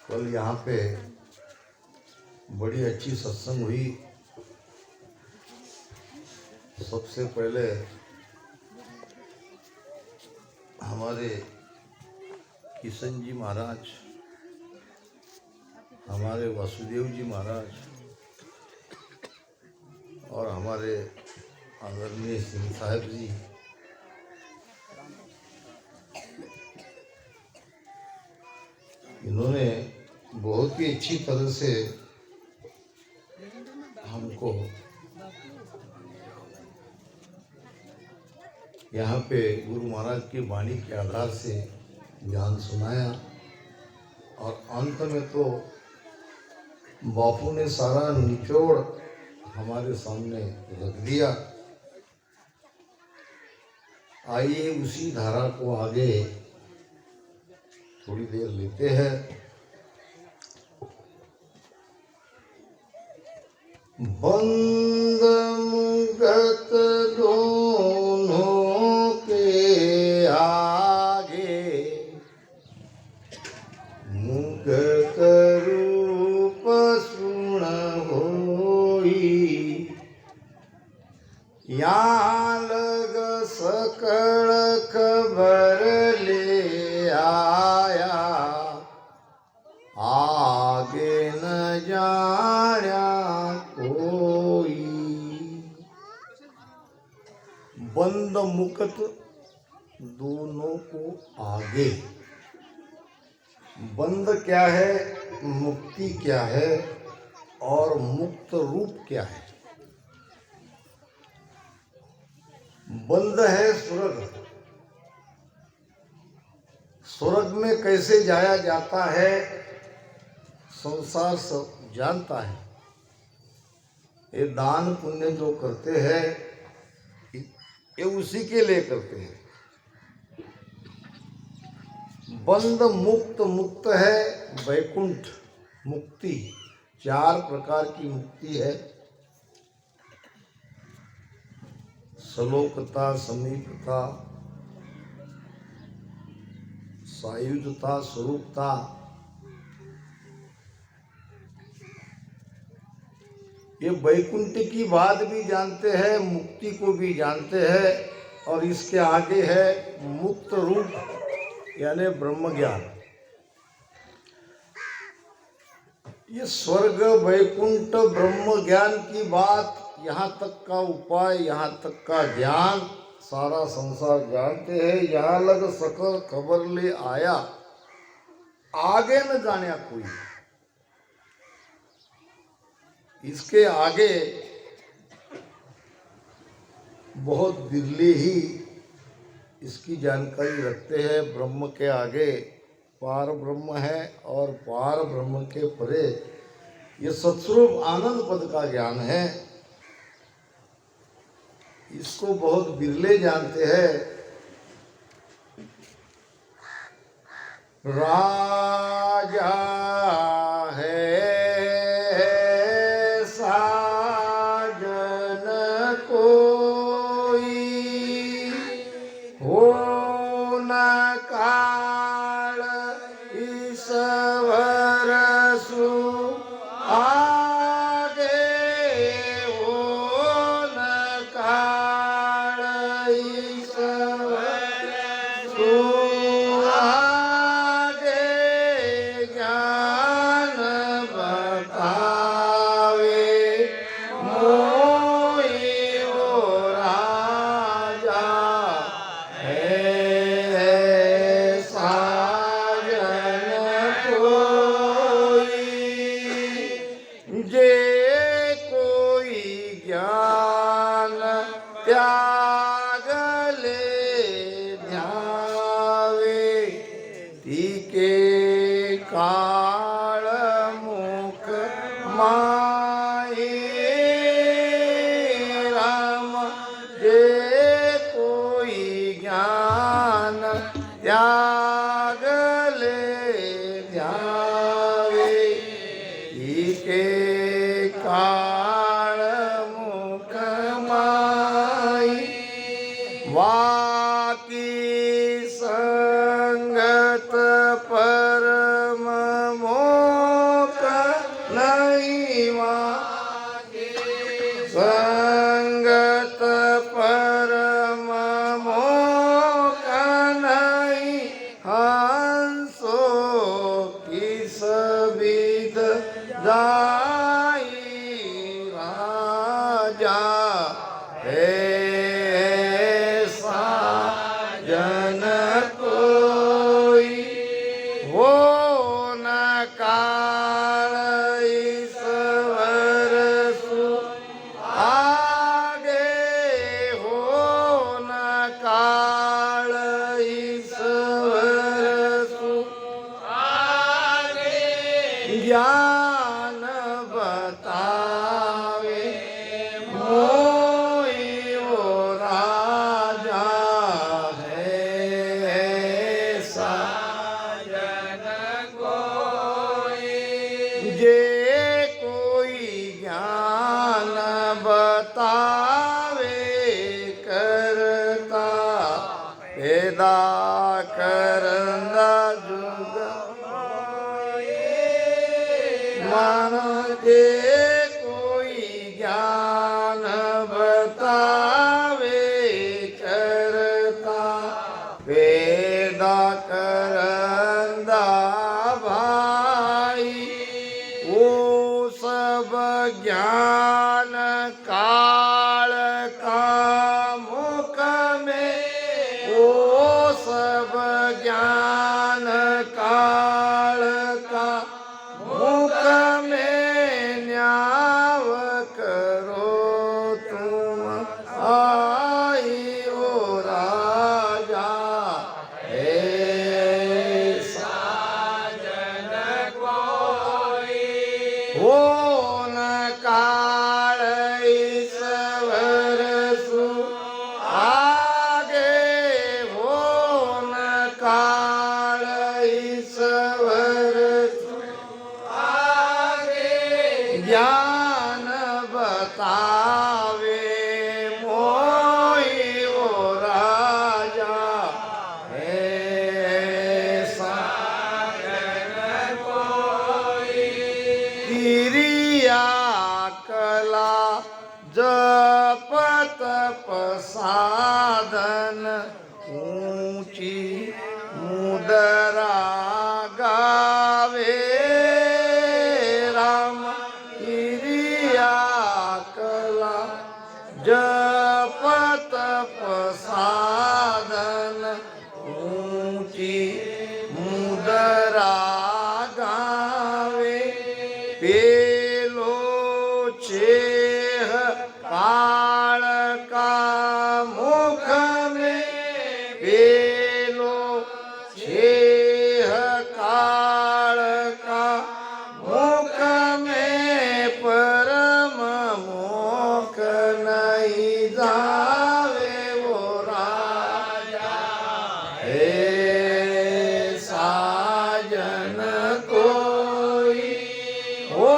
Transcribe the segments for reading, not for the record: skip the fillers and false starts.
कल यहाँ पे बड़ी अच्छी सत्संग हुई। सबसे पहले हमारे किशन जी महाराज, हमारे वासुदेव जी महाराज और हमारे आदरणीय सिंह साहब जी इन्होंने बहुत ही अच्छी तरह से हमको यहाँ पे गुरु महाराज की वाणी के आधार से ज्ञान सुनाया और अंत में तो बापू ने सारा निचोड़ हमारे सामने रख दिया। आइए उसी धारा को आगे थोड़ी देर लेते हैं। बंद मुगत दोनों के आगे, मुगत रूप सुन होई, यहाँ लग सकल खबर ले आया, आगे न जाना कोई। बंद मुक्त दोनों को आगे। बंद क्या है, मुक्ति क्या है और मुक्त रूप क्या है। बंद है स्वर्ग। स्वर्ग में कैसे जाया जाता है संसार सब जानता है। ये दान पुण्य जो करते हैं ये उसी के लिए करते हैं। बंद मुक्त, मुक्त है वैकुंठ मुक्ति। 4 प्रकार की मुक्ति है। सलोकता, समीपता, सायुज्यता, स्वरूपता। ये वैकुंठ की बात भी जानते हैं, मुक्ति को भी जानते हैं और इसके आगे है मुक्त रूप यानी ब्रह्म ज्ञान। ये स्वर्ग, वैकुंठ, ब्रह्म ज्ञान की बात, यहाँ तक का उपाय, यहाँ तक का ज्ञान सारा संसार जानते हैं। यहाँ लग सकल खबर ले आया, आगे न जाने कोई। इसके आगे बहुत बिरले ही इसकी जानकारी रखते हैं। ब्रह्म के आगे पार ब्रह्म है और पार ब्रह्म के परे ये सत्स्वरूप आनंद पद का ज्ञान है। इसको बहुत बिरले जानते हैं। राजा है साजन कोई, हो न काल ईश्वर सु आगे, हो न काल ईश्वर सु त्याग ले ध्यावे, तीके काल मुख माहे। राम जे कोई ज्ञान त्याग ले ध्यावे, तीके काल मुख माही। वाकी संगत परम मोह कोई हो न काल ईश्वर सु आगे हो न काल ईश्वर सु आगे ज्ञान बतावे पैदा करंदा जुग मन के कोई ज्ञान बतावे करता पैदा करंदा भाई वो सब ज्ञान काल का मुख में वो सब ज्ञान काल का मुख में न्याव करो तुम आई ओ राजा ऐसा जन कोई हो न काल ईश्वर सु काल ईश्वर आगे ज्ञान बतावे मोई वो राजा ऐसा जन कोई क्रिया कला जप तप साधन ऊंची मुदरा गावे राम क्रिया कला जप तप साधन ऊंची मुदरा गावे पेलो छेह काल का मुख में पेलो छेह काल का मुख में परम मोख नहीं जावे वो राजा ऐसा जन कोई हो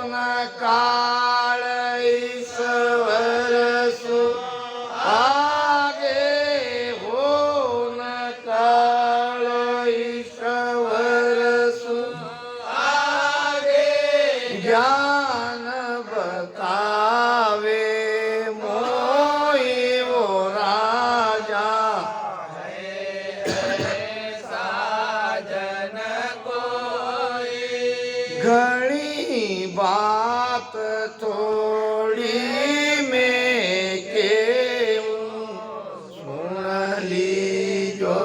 न काल ईश्वर सु आगे हो न काल ईश्वर सु आगे ज्ञान बतावे मोई वो राजा ऐसा जन कोई घणी बात थोड़ी में केऊं सुन लीजो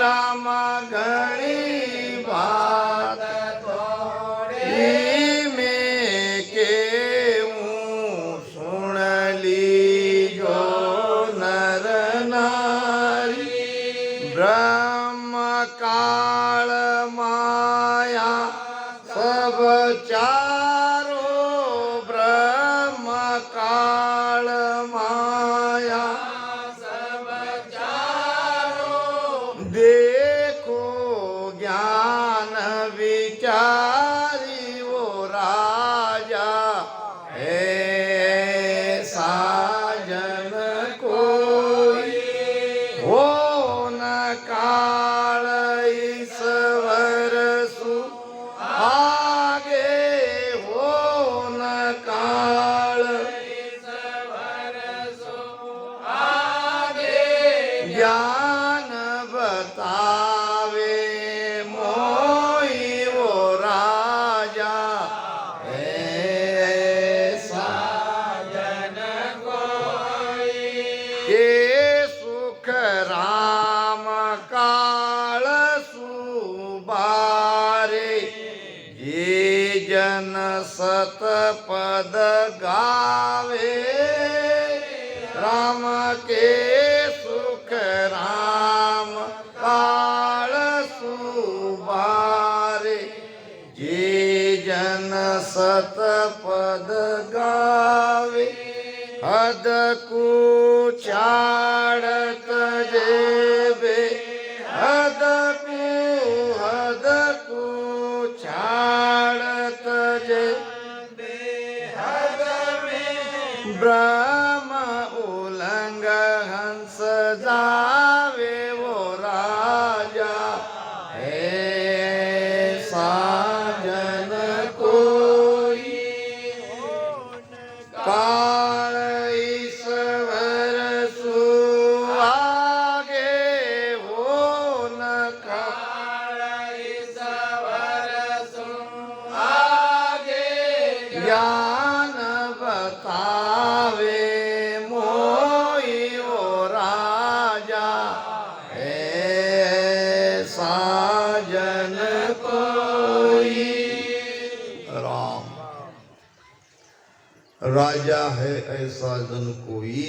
राम घणी बात थोड़ी में केऊं सुन लीजो नर नारी ब्रह्म काल माया सब चारो ब्रह्म काल माया सब चारो देखो ज्ञान विचारी वो राजा ऐसा जन कोई हो न काल ईश्वर सु आगे हो न काल ईश्वर सु आगे ज्ञान बतावे मोई वो राजा ऐसा जन कोई के सुख राम काल सुबारे ये जन सत पद गावे राम के सुख राम काल सुबारे ये जन सत पद गावे हद कुचाड़त जेबे हद कुचाड़त जेबे हद में ब्रह्म उलंग हंस जावे वो राजा है साजन कोई काल ईश्वर सुहागे वो न काल ईश्वर सुहागे ज्ञान बतावे मोई वो राजा ऐसा जन कोई राम राजा है ऐसा जन कोई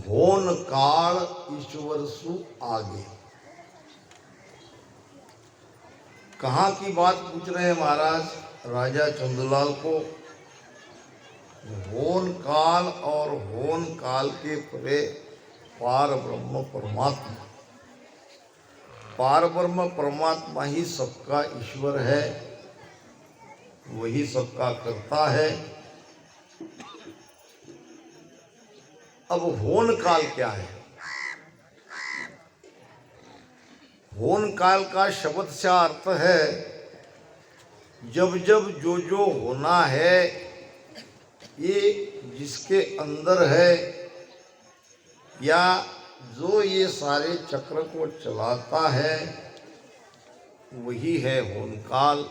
होन काल ईश्वर सु आगे। कहाँ की बात पूछ रहे हैं महाराज राजा चंद्रलाल को? होन काल और होन काल के परे पार ब्रह्म परमात्मा, पार ब्रह्म परमात्मा ही सबका ईश्वर है, वही सबका करता है। अब होन काल क्या है? होन काल का शब्द से अर्थ है जब जब जो होना है ये जिसके अंदर है या जो ये सारे चक्र को चलाता है वही है होन काल,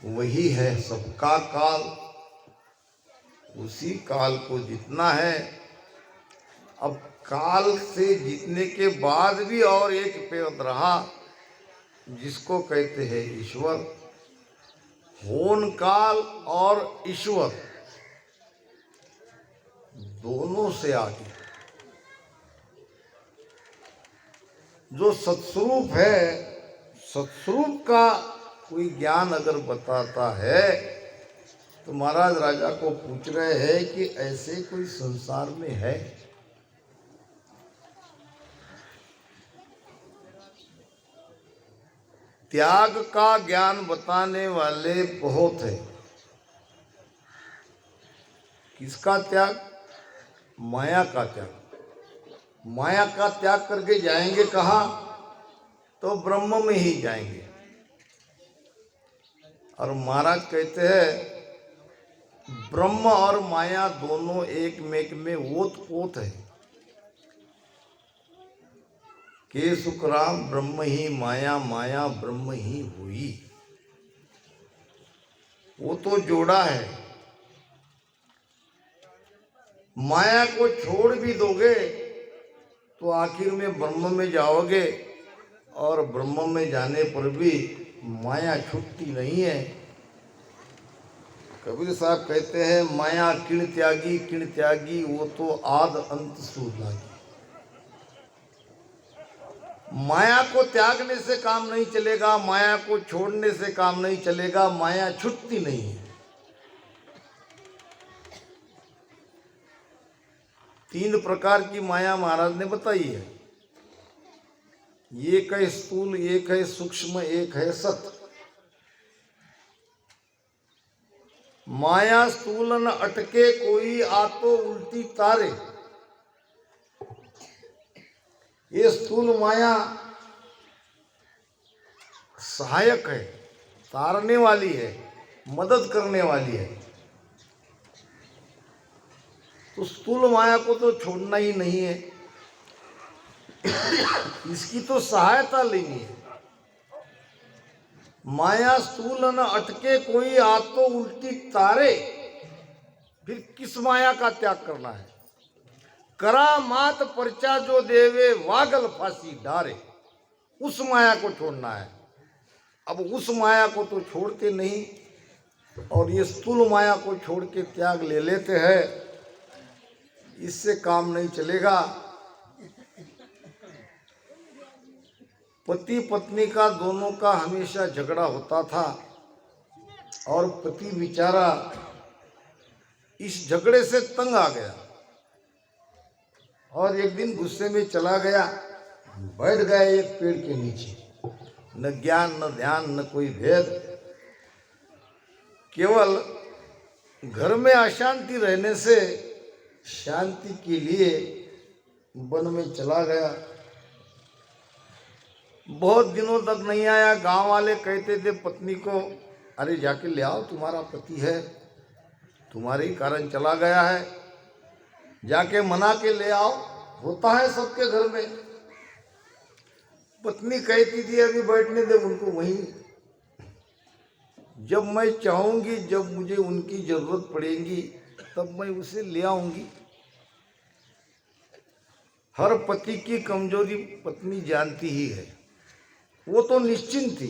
वही है सबका काल। उसी काल को जीतना है। अब काल से जीतने के बाद भी और एक पद रहा जिसको कहते हैं ईश्वर। होन काल और ईश्वर दोनों से आगे जो सत्स्वरूप है, सत्स्वरूप का कोई ज्ञान अगर बताता है तो महाराज राजा को पूछ रहे हैं कि ऐसे कोई संसार में है? त्याग का ज्ञान बताने वाले बहुत है। किसका त्याग? माया का त्याग। माया का त्याग करके जाएंगे कहाँ? तो ब्रह्म में ही जाएंगे। और महाराज कहते हैं ब्रह्म और माया दोनों एक मेक में ओत-पोत है। के सुख राम ब्रह्म ही माया, माया ब्रह्म ही हुई। वो तो जोड़ा है। माया को छोड़ भी दोगे तो आखिर में ब्रह्म में जाओगे और ब्रह्म में जाने पर भी माया छूटती नहीं है। कबीर साहब कहते हैं माया किण त्यागी वो तो आद अंत सूद लागी। माया को त्यागने से काम नहीं चलेगा, माया को छोड़ने से काम नहीं चलेगा, माया छूटती नहीं है। तीन प्रकार की माया महाराज ने बताई है। एक है स्थूल, एक है सूक्ष्म, एक है सत। माया स्थूल न अटके कोई आतो उल्टी तारे। ये स्थूल माया सहायक है, तारने वाली है, मदद करने वाली है। तो स्थूल माया को तो छोड़ना ही नहीं है, इसकी तो सहायता लेनी है। माया स्थूल न अटके कोई आतो उल्टी तारे। फिर किस माया का त्याग करना है? करामात पर्चा जो देवे वागल फांसी डारे, उस माया को छोड़ना है। अब उस माया को तो छोड़ते नहीं और ये स्थूल माया को छोड़ के त्याग ले लेते हैं, इससे काम नहीं चलेगा। पति पत्नी का दोनों का हमेशा झगड़ा होता था और पति बेचारा इस झगड़े से तंग आ गया और एक दिन गुस्से में चला गया, बैठ गया एक पेड़ के नीचे। न ज्ञान न ध्यान न कोई भेद, केवल घर में अशांति रहने से शांति के लिए वन में चला गया। बहुत दिनों तक नहीं आया। गांव वाले कहते थे पत्नी को, अरे जाके ले आओ, तुम्हारा पति है, तुम्हारे ही कारण चला गया है, जाके मना के ले आओ। होता है सबके घर में। पत्नी कहती थी अभी बैठने दे उनको वहीं, जब मैं चाहूंगी, जब मुझे उनकी जरूरत पड़ेगी तब मैं उसे ले आऊंगी। हर पति की कमजोरी पत्नी जानती ही है, वो तो निश्चिंत थी।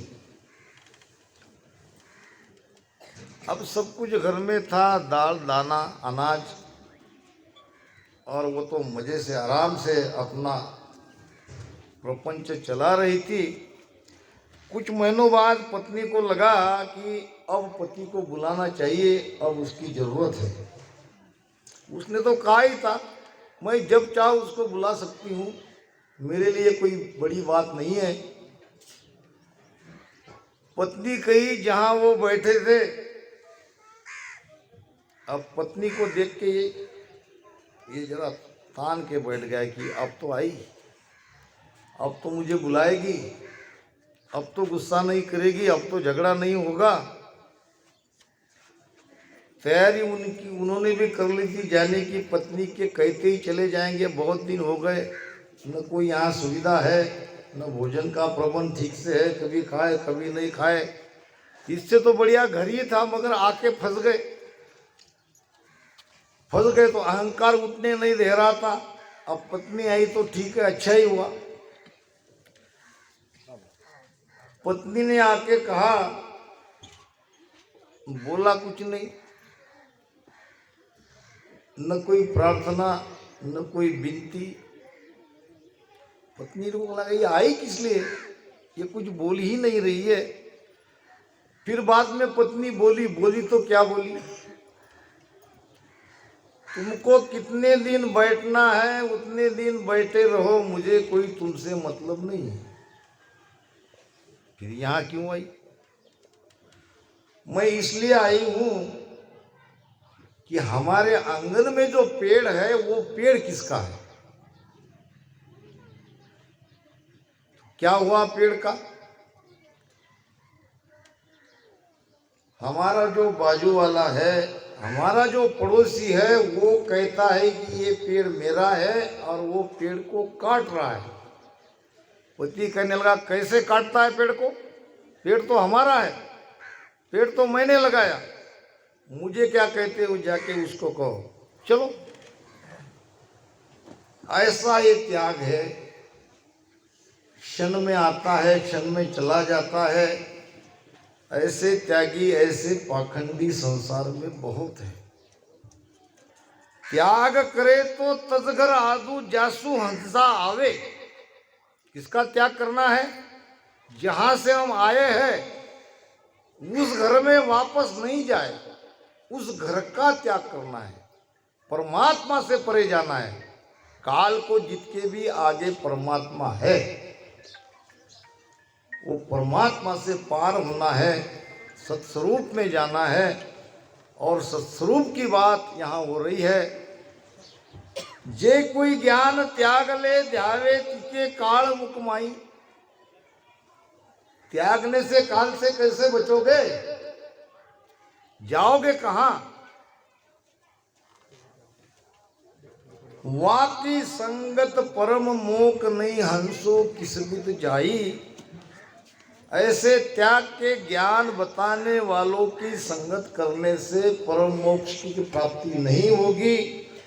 अब सब कुछ घर में था, दाल दाना अनाज, और वो तो मज़े से आराम से अपना प्रपंच चला रही थी। कुछ महीनों बाद पत्नी को लगा कि अब पति को बुलाना चाहिए, अब उसकी ज़रूरत है। उसने तो कहा ही था मैं जब चाहूँ उसको बुला सकती हूँ, मेरे लिए कोई बड़ी बात नहीं है। पत्नी कहीं जहाँ वो बैठे थे, अब पत्नी को देख के ये जरा तान के बैठ गया कि अब तो आई, अब तो मुझे बुलाएगी, अब तो गुस्सा नहीं करेगी, अब तो झगड़ा नहीं होगा। तैयारी उन्होंने भी कर ली थी जाने की, पत्नी के कहते ही चले जाएंगे, बहुत दिन हो गए, न कोई यहाँ सुविधा है, न भोजन का प्रबंध ठीक से है, कभी खाए कभी नहीं खाए। इससे तो बढ़िया घर ही था, मगर आके फंस गए तो अहंकार उठने नहीं दे रहा था। अब पत्नी आई तो ठीक है, अच्छा ही हुआ। पत्नी ने आके कहा, बोला कुछ नहीं, न कोई प्रार्थना न कोई विनती। पत्नी को लगा ये आई किस लिए, ये कुछ बोल ही नहीं रही है। फिर बाद में पत्नी बोली तो क्या बोली, तुमको कितने दिन बैठना है उतने दिन बैठे रहो, मुझे कोई तुमसे मतलब नहीं है। फिर यहाँ क्यों आई, मैं इसलिए आई हूं कि हमारे आंगन में जो पेड़ है वो पेड़ किसका है। क्या हुआ पेड़ का, हमारा जो बाजू वाला है, हमारा जो पड़ोसी है, वो कहता है कि ये पेड़ मेरा है और वो पेड़ को काट रहा है। पति कहने लगा कैसे काटता है पेड़ को, पेड़ तो हमारा है, पेड़ तो मैंने लगाया, मुझे क्या कहते हो, जाके उसको कहो। चलो, ऐसा ये त्याग है, क्षण में आता है क्षण में चला जाता है। ऐसे त्यागी ऐसे पाखंडी संसार में बहुत है। त्याग करे तो तजगर आदू जासू हंसा आवे। किसका त्याग करना है, जहां से हम आए हैं उस घर में वापस नहीं जाए, उस घर का त्याग करना है। परमात्मा से परे जाना है, काल को जीत के भी आगे परमात्मा है। वो परमात्मा से पार होना है, सत्स्वरूप में जाना है। और सत्स्वरूप की बात यहाँ हो रही है। जे कोई ज्ञान त्याग ले ध्यावे तिके काल मुकमाई। त्यागने से काल से कैसे बचोगे, जाओगे कहाँ। वाकी संगत परम मोक नहीं हंसो किस्मत जाई। ऐसे त्याग के ज्ञान बताने वालों की संगत करने से परम मोक्ष की प्राप्ति नहीं होगी।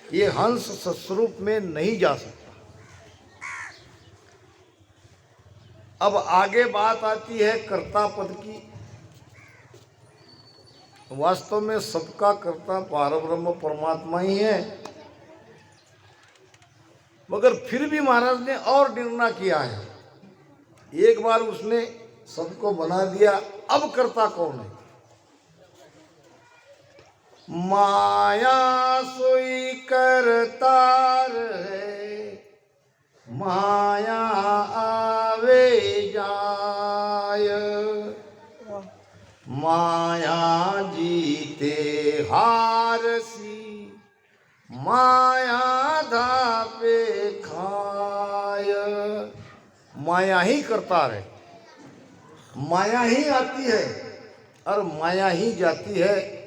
ये हंस सस्वरूप में नहीं जा सकता। अब आगे बात आती है कर्ता पद की। वास्तव में सबका कर्ता पारब्रह्म परमात्मा ही है, मगर फिर भी महाराज ने और निर्णय किया है। एक बार उसने सबको बना दिया, अब कर्ता कौन है? माया सोई करतार है, माया आवे जाय, माया जीते हारसी, माया धापे खाय। माया ही करतार है, माया ही आती है और माया ही जाती है।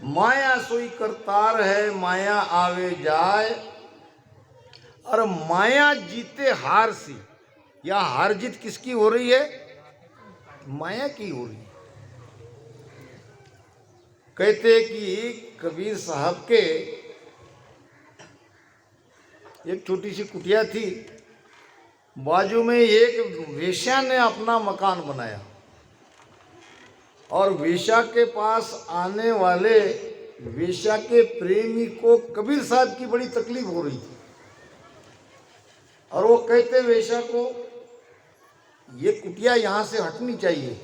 माया सोई करतार है, माया आवे जाए, और माया जीते हार सी। या हार जीत किसकी हो रही है? माया की हो रही है। कहते कि कबीर साहब के एक छोटी सी कुटिया थी, बाजू में एक वेश्या ने अपना मकान बनाया, और वेश्या के पास आने वाले वेश्या के प्रेमी को कबीर साहब की बड़ी तकलीफ हो रही थी। और वो कहते वेश्या को, ये कुटिया यहाँ से हटनी चाहिए,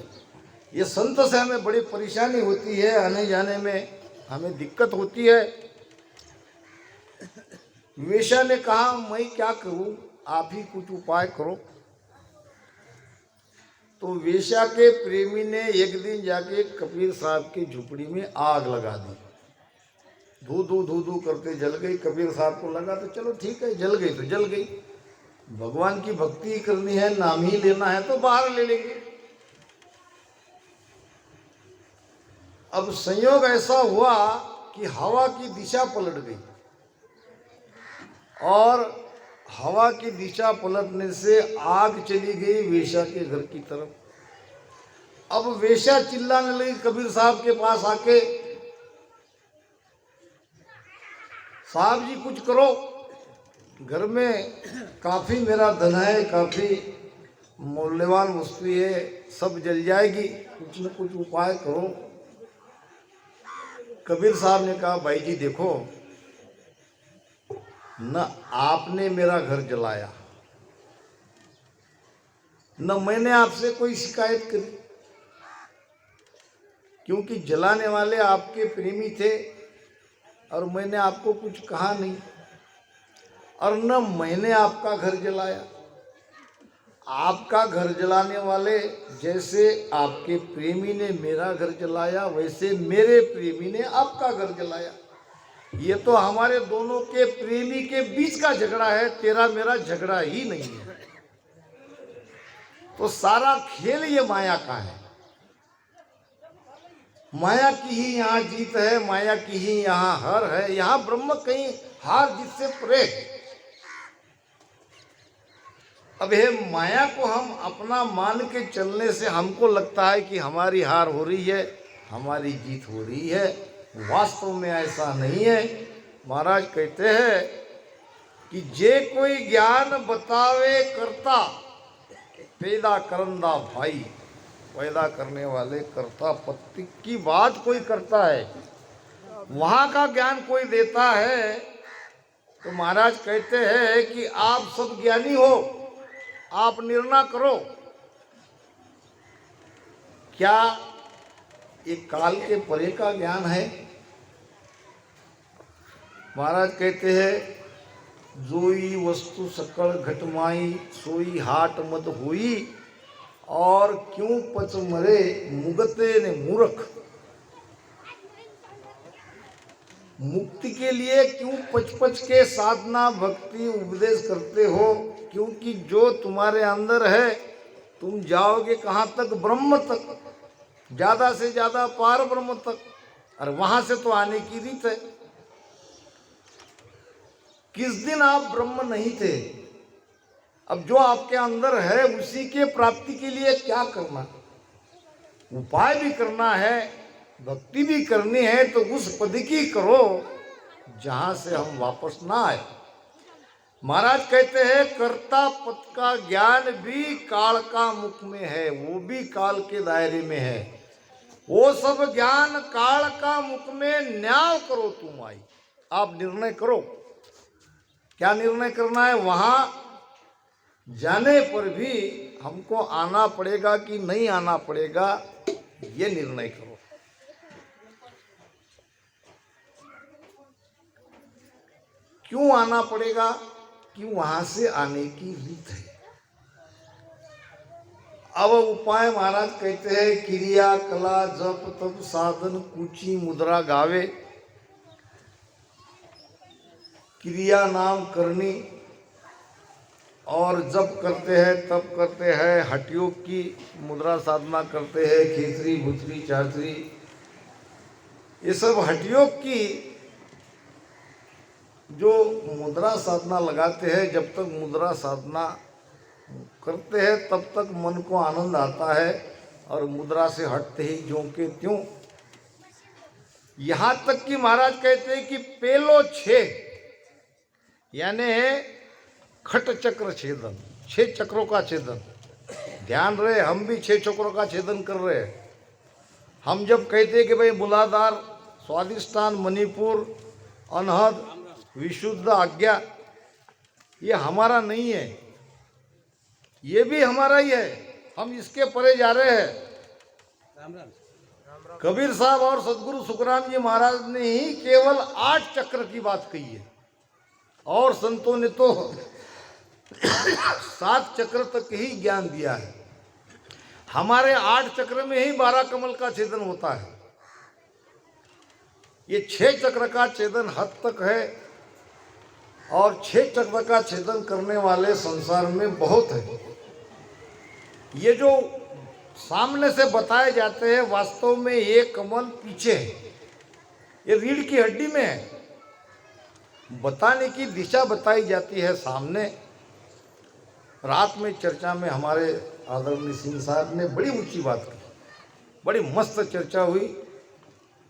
ये संत से हमें बड़ी परेशानी होती है, आने जाने में हमें दिक्कत होती है। वेश्या ने कहा, मैं क्या करूँ, आप ही कुछ उपाय करो। तो वेश्या के प्रेमी ने एक दिन जाके कबीर साहब की झुपड़ी में आग लगा दी। धू धू धू धू करते जल गई। कबीर साहब को लगा तो चलो ठीक है, जल गई तो जल गई, भगवान की भक्ति करनी है, नाम ही लेना है तो बाहर ले लेंगे। अब संयोग ऐसा हुआ कि हवा की दिशा पलट गई, और हवा की दिशा पलटने से आग चली गई वेश्या के घर की तरफ। अब वेश्या चिल्लाने लगी कबीर साहब के पास आके, साहब जी कुछ करो, घर में काफ़ी मेरा धन है, काफ़ी मूल्यवान वस्तु है, सब जल जाएगी, कुछ न कुछ उपाय करो। कबीर साहब ने कहा, भाई जी देखो, न आपने मेरा घर जलाया, न मैंने आपसे कोई शिकायत करी, क्योंकि जलाने वाले आपके प्रेमी थे और मैंने आपको कुछ कहा नहीं, और न मैंने आपका घर जलाया। आपका घर जलाने वाले जैसे आपके प्रेमी ने मेरा घर जलाया, वैसे मेरे प्रेमी ने आपका घर जलाया। ये तो हमारे दोनों के प्रेमी के बीच का झगड़ा है, तेरा मेरा झगड़ा ही नहीं है। तो सारा खेल ये माया का है, माया की ही यहाँ जीत है, माया की ही यहाँ हार है। यहाँ ब्रह्म कहीं हार जीत से परे। अब हे माया को हम अपना मान के चलने से हमको लगता है कि हमारी हार हो रही है, हमारी जीत हो रही है। वास्तव में ऐसा नहीं है। महाराज कहते हैं कि जे कोई ज्ञान बतावे करता, पैदा करंदा भाई, पैदा करने वाले कर्ता पत्ती की बात कोई करता है, वहाँ का ज्ञान कोई देता है। तो महाराज कहते हैं कि आप सब ज्ञानी हो, आप निर्णय करो, क्या ये काल के परे का ज्ञान है? महाराज कहते हैं, जोई वस्तु सकल घटमाई, सोई हाट मत हुई, और क्यों पच मरे मुगते ने मूर्ख। मुक्ति के लिए क्यों पच पच के साधना भक्ति उपदेश करते हो? क्योंकि जो तुम्हारे अंदर है, तुम जाओगे कहाँ तक? ब्रह्म तक, ज्यादा से ज्यादा पार ब्रह्म तक, और वहां से तो आने की रीत है। किस दिन आप ब्रह्म नहीं थे, अब जो आपके अंदर है उसी के प्राप्ति के लिए क्या करना? उपाय भी करना है, भक्ति भी करनी है तो उस पद की करो जहां से हम वापस ना आए। महाराज कहते हैं कर्ता पद का ज्ञान भी काल का मुख में है, वो भी काल के दायरे में है। वो सब ज्ञान काल का मुख में न्याय करो तुम आई। आप निर्णय करो, क्या निर्णय करना है। वहां जाने पर भी हमको आना पड़ेगा कि नहीं आना पड़ेगा, ये निर्णय करो। क्यों आना पड़ेगा कि वहां से आने की रीत है। अब उपाय महाराज कहते हैं क्रिया कला जप तप साधन कूची मुद्रा गावे। क्रिया नाम करनी और जप करते हैं तप करते हैं, हठयोग की मुद्रा साधना करते हैं, खेसरी भुतरी चाचरी, ये सब हठयोग की जो मुद्रा साधना लगाते हैं। जब तक मुद्रा साधना करते हैं तब तक मन को आनंद आता है और मुद्रा से हटते ही ज्यों के त्यों। यहां तक कि महाराज कहते हैं कि पेलो छे यानी खट चक्र छेदन, 6 चक्रों का छेदन। ध्यान रहे, हम भी 6 चक्रों का छेदन कर रहे हैं। हम जब कहते हैं कि भाई मूलाधार, स्वादिष्ठान, मणिपुर, अनहद, विशुद्ध, आज्ञा, ये हमारा नहीं है, ये भी हमारा ही है, हम इसके परे जा रहे हैं। कबीर साहब और सदगुरु सुखराम जी महाराज ने ही केवल 8 चक्र की बात कही है और संतों ने तो 7 चक्र तक ही ज्ञान दिया है। हमारे 8 चक्र में ही 12 कमल का छेदन होता है। ये 6 चक्र का छेदन हद तक है और 6 चक्र का छेदन करने वाले संसार में बहुत है। ये जो सामने से बताए जाते हैं वास्तव में ये कमल पीछे है, ये रीढ़ की हड्डी में है। बताने की दिशा बताई जाती है सामने। रात में चर्चा में हमारे आदरणीय सिंह साहब ने बड़ी ऊंची बात की, बड़ी मस्त चर्चा हुई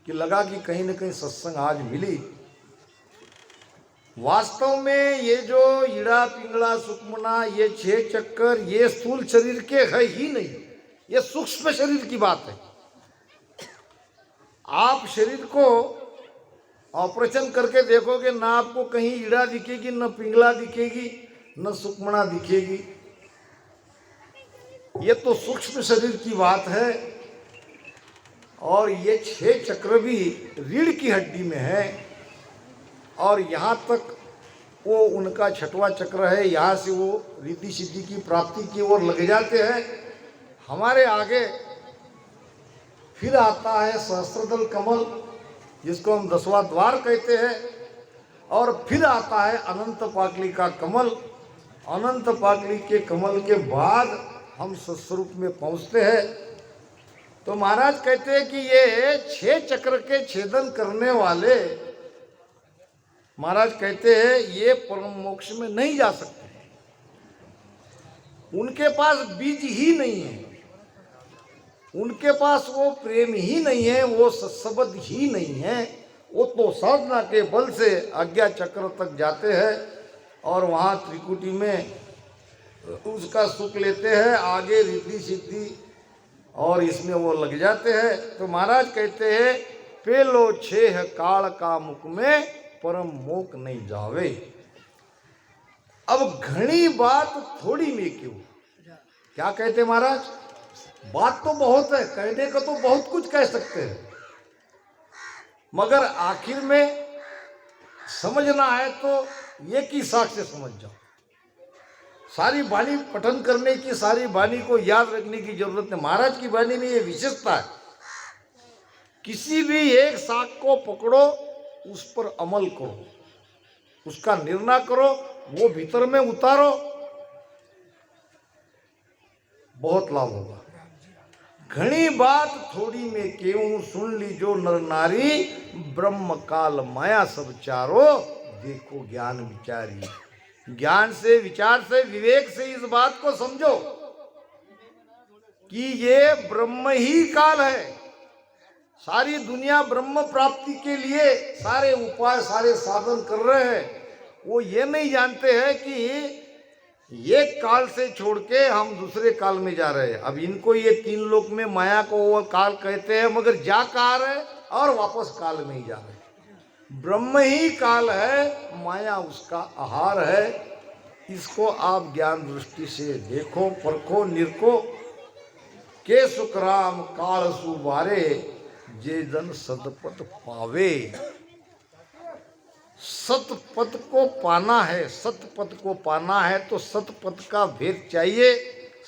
कि लगा कि कहीं न कहीं सत्संग आज मिली। वास्तव में ये जो ईड़ा पिंगला सुकमना, ये 6 चक्कर, ये स्थूल शरीर के है ही नहीं, ये सूक्ष्म शरीर की बात है। आप शरीर को ऑपरेशन करके देखोगे ना, आपको कहीं ईड़ा दिखेगी, न पिंगला दिखेगी, न सुकमना दिखेगी। ये तो सूक्ष्म शरीर की बात है। और ये 6 चक्र भी रीढ़ की हड्डी में है और यहाँ तक वो उनका 6वां चक्र है। यहाँ से वो रिद्धि सिद्धि की प्राप्ति की ओर लग जाते हैं। हमारे आगे फिर आता है सहस्त्रदल कमल, जिसको हम 10वां द्वार कहते हैं, और फिर आता है अनंत पाकली का कमल। अनंत पाकली के कमल के बाद हम सत्स्वरूप में पहुँचते हैं। तो महाराज कहते हैं कि ये 6 चक्र के छेदन करने वाले महाराज कहते हैं ये परम मोक्ष में नहीं जा सकते। उनके पास बीज ही नहीं है, उनके पास वो प्रेम ही नहीं है, वो सत्संबंध ही नहीं है। वो तो साधना के बल से आज्ञा चक्र तक जाते हैं और वहाँ त्रिकुटी में उसका सुख लेते हैं, आगे रिद्धि सिद्धि और इसमें वो लग जाते हैं। तो महाराज कहते हैं पेलो 6 काल का मुख में परम मोक नहीं जावे। अब घनी बात थोड़ी में क्यों, क्या कहते महाराज। बात तो बहुत है, कहने को तो बहुत कुछ कह सकते हैं, मगर आखिर में समझना है तो एक ही साख से समझ जाओ। सारी वाणी पठन करने की, सारी वाणी को याद रखने की जरूरत है। महाराज की वाणी में ये विशेषता है, किसी भी एक साख को पकड़ो, उस पर अमल करो, उसका निर्णय करो, वो भीतर में उतारो, बहुत लाभ होगा। घनी बात थोड़ी में केहूं, सुन लीजो नर नारी, ब्रह्म काल माया सब चारो, देखो ज्ञान विचारी। ज्ञान से, विचार से, विवेक से इस बात को समझो कि ये ब्रह्म ही काल है, सारी दुनिया ब्रह्म प्राप्ति के लिए सारे उपाय सारे साधन कर रहे हैं, वो ये नहीं जानते हैं कि एक काल से छोड़ के हम दूसरे काल में जा रहे हैं। अब इनको ये तीन लोक में माया को वो काल कहते हैं, मगर जा कार है और वापस काल में ही जा रहे हैं। ब्रह्म ही काल है, माया उसका आहार है। इसको आप ज्ञान दृष्टि से देखो, परखो, निरखो। के सुखराम काल सुबारे जे जन सतपथ पावे। सतपथ को पाना है, सतपथ को पाना है तो सतपथ का भेद चाहिए,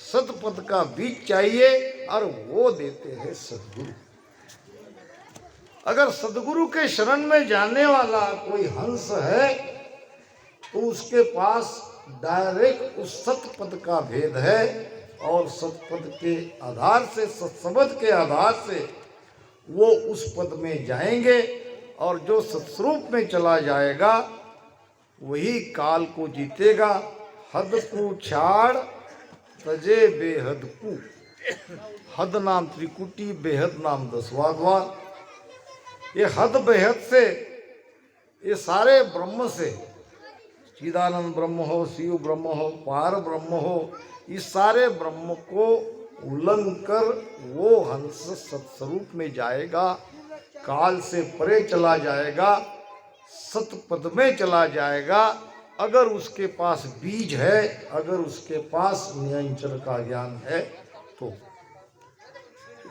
सतपथ का बीज चाहिए, और वो देते हैं सदगुरु। अगर सदगुरु के शरण में जाने वाला कोई हंस है तो उसके पास डायरेक्ट उस सतपथ का भेद है, और सतपथ के आधार से, सत्सबद के आधार से वो उस पद में जाएंगे, और जो सत्स्वरूप में चला जाएगा वही काल को जीतेगा। हद को छाड़ तजे बेहद को। हद नाम त्रिकुटी, बेहद नाम दसवां द्वार। ये हद बेहद से, ये सारे ब्रह्म से, चिदानंद ब्रह्म हो, शिव ब्रह्म हो, पार ब्रह्म हो, इस सारे ब्रह्म को उल्लंघ कर वो हंस सत्स्वरूप में जाएगा, काल से परे चला जाएगा, सतपद में चला जाएगा। अगर उसके पास बीज है, अगर उसके पास नियंत्रण का ज्ञान है तो